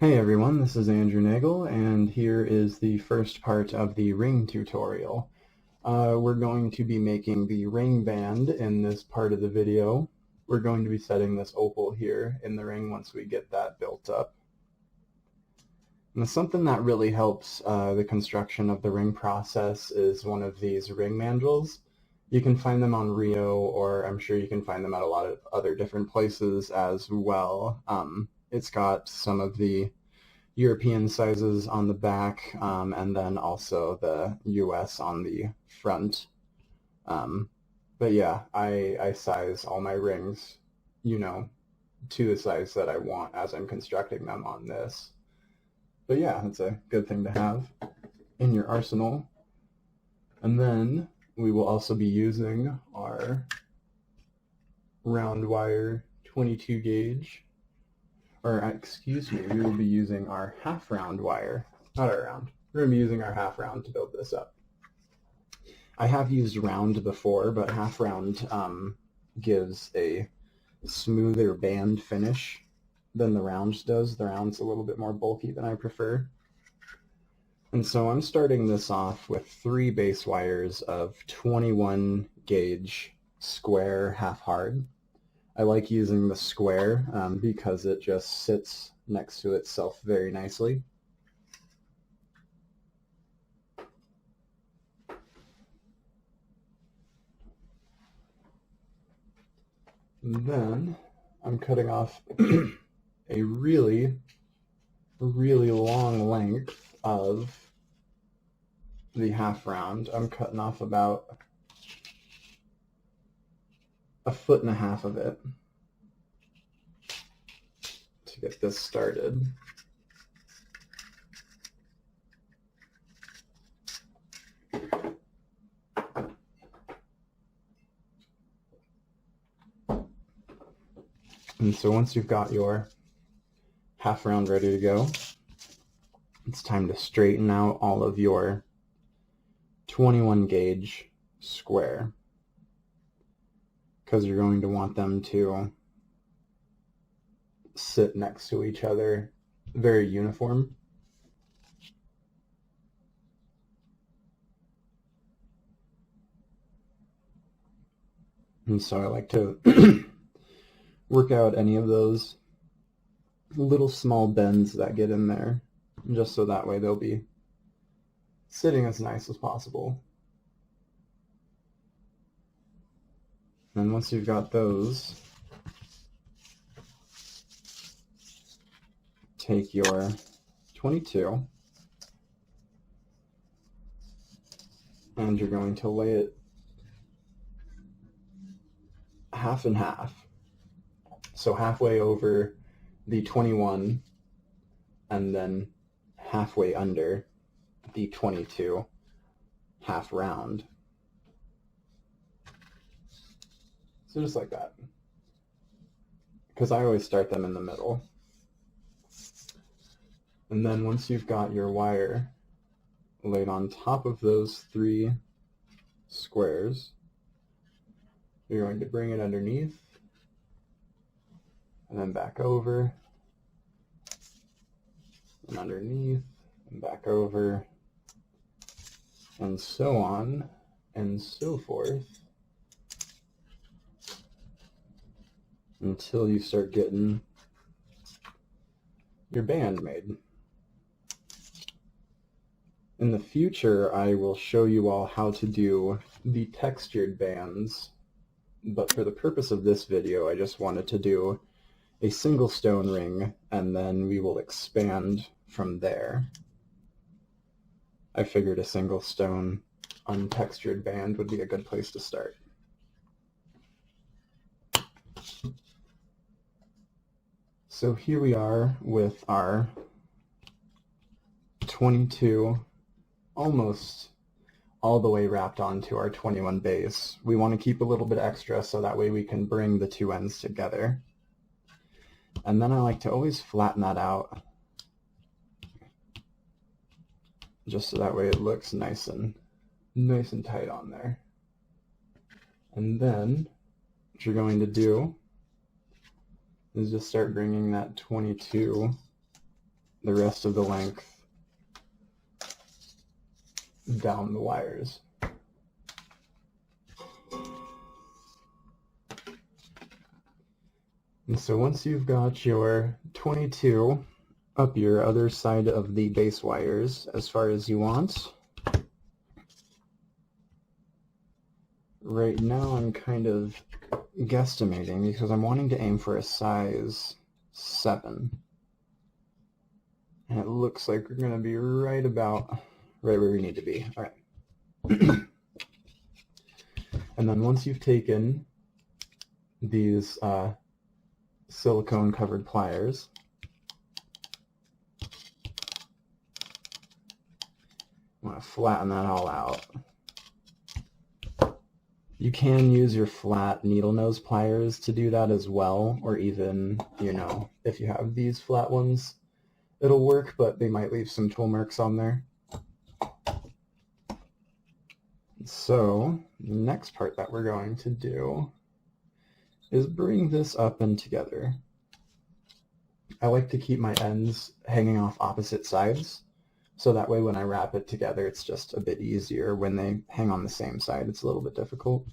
Hey everyone, this is Andrew Nagel, and here is the first part of the ring tutorial. We're going to be making the ring band in this part of the video. We're going to be setting this opal here in the ring once we get that built up. And something that really helps the construction of the ring process is one of these ring mandrels. You can find them on Rio, or I'm sure you can find them at a lot of other different places as well. It's got some of the European sizes on the back, and then also the US on the front. But yeah, I size all my rings, to the size that I want as I'm constructing them on this. But yeah, it's a good thing to have in your arsenal. And then we will also be using our round wire 22 gauge, or excuse me, we will be using our half round wire, not our round. We're going to be using our half round to build this up. I have used round before, but half round gives a smoother band finish than the round does. The round's a little bit more bulky than I prefer. And so I'm starting this off with 3 base wires of 21 gauge square half hard. I like using the square because it just sits next to itself very nicely. And then I'm cutting off a really long length of the half round. I'm cutting off about 1.5 feet of it to get this started. And so once you've got your half round ready to go, it's time to straighten out all of your 21 gauge square, because you're going to want them to sit next to each other very uniform. And so I like to work out any of those little small bends that get in there, just so that way they'll be sitting as nice as possible. And once you've got those, take your 22 and you're going to lay it half and half. So halfway over the 21 and then halfway under the 22 half round. So just like that. Because I always start them in the middle. And then once you've got your wire laid on top of those 3 squares, you're going to bring it underneath and then back over and underneath and back over and so on and so forth until you start getting your band made. In the future, I will show you all how to do the textured bands, but for the purpose of this video, I just wanted to do a single stone ring, and then we will expand from there. I figured a single stone untextured band would be a good place to start. So here we are with our 22 almost all the way wrapped onto our 21 base. We want to keep a little bit extra so that way we can bring the 2 ends together. And then I like to always flatten that out, just so that way it looks nice and tight on there. And then what you're going to do is just start bringing that 22 the rest of the length down the wires. And so once you've got your 22 up your other side of the base wires as far as you want, right now I'm kind of guesstimating because I'm wanting to aim for a size 7. And it looks like we're going to be right where we need to be. All right. And then once you've taken these silicone covered pliers, I'm going to flatten that all out. You can use your flat needle nose pliers to do that as well, or even, if you have these flat ones, it'll work, but they might leave some tool marks on there. So, the next part that we're going to do is bring this up and together. I like to keep my ends hanging off opposite sides, so that way when I wrap it together it's just a bit easier. When they hang on the same side it's a little bit difficult.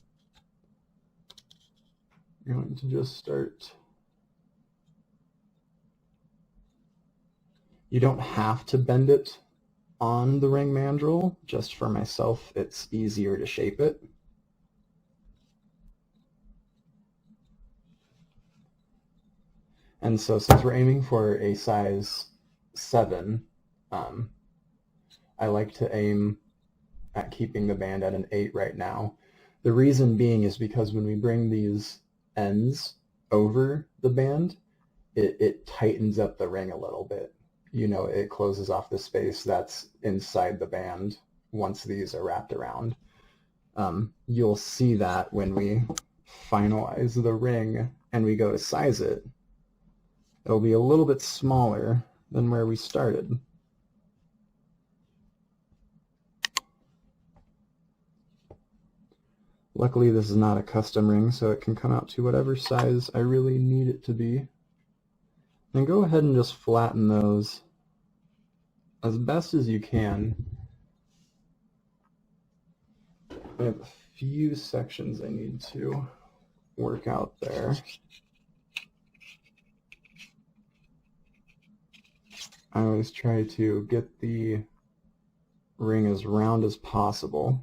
You're going to just start. You don't have to bend it on the ring mandrel. Just for myself, it's easier to shape it. And so since we're aiming for a size 7, I like to aim at keeping the band at an 8 right now. The reason being is because when we bring these ends over the band, it tightens up the ring a little bit. It closes off the space that's inside the band once these are wrapped around. You'll see that when we finalize the ring and we go to size it, it'll be a little bit smaller than where we started. Luckily this is not a custom ring, so it can come out to whatever size I really need it to be. And go ahead and just flatten those as best as you can. I have a few sections I need to work out there. I always try to get the ring as round as possible.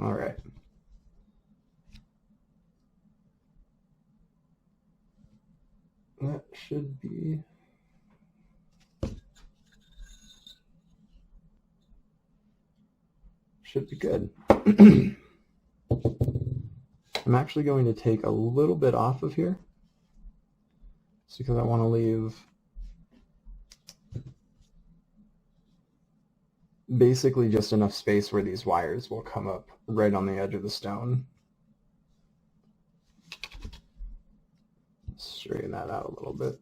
All right. That should be good. I'm actually going to take a little bit off of here. It's because I want to leave basically just enough space where these wires will come up right on the edge of the stone. Straighten that out a little bit.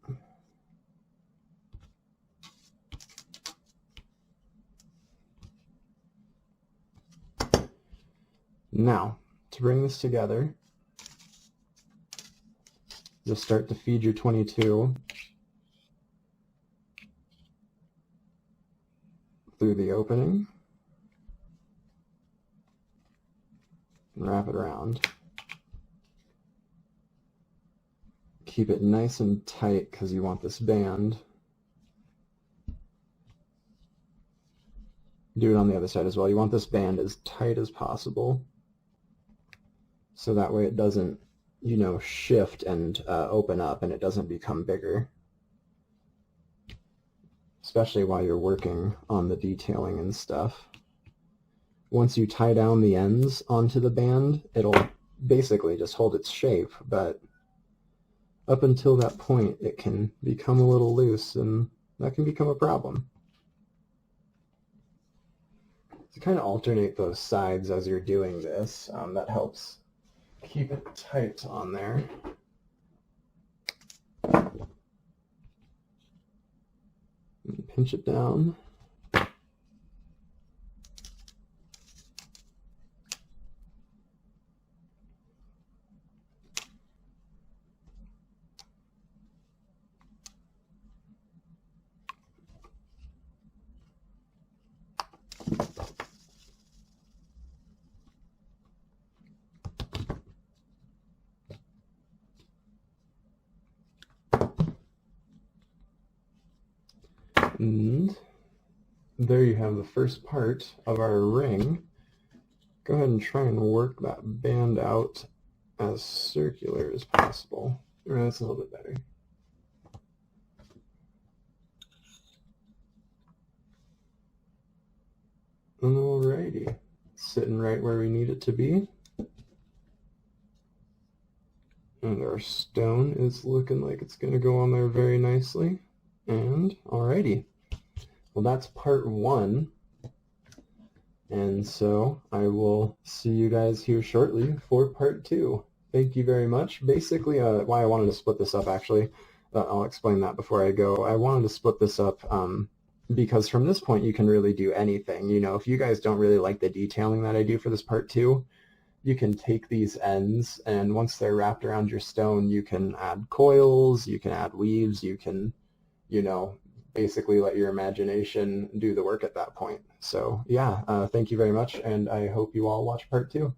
Now, to bring this together, just start to feed your 22 through the opening and wrap it around. Keep it nice and tight because you want this band. Do it on the other side as well. You want this band as tight as possible, so that way it doesn't, shift and open up and it doesn't become bigger. Especially while you're working on the detailing and stuff. Once you tie down the ends onto the band, it'll basically just hold its shape, but up until that point it can become a little loose, and that can become a problem. So kind of alternate those sides as you're doing this. That helps keep it tight on there. And pinch it down. And there you have the first part of our ring. Go ahead and try and work that band out as circular as possible. That's a little bit better. Alrighty, sitting right where we need it to be. And our stone is looking like it's going to go on there very nicely. And alrighty, well, that's part one. And so I will see you guys here shortly for part two. Thank you very much. Basically, why I wanted to split this up, actually, I'll explain that before I go. I wanted to split this up because from this point you can really do anything. You know, if you guys don't really like the detailing that I do for this part two, you can take these ends, and once they're wrapped around your stone, you can add coils, you can add weaves, you can, you know, basically let your imagination do the work at that point. So yeah, thank you very much, and I hope you all watch part two.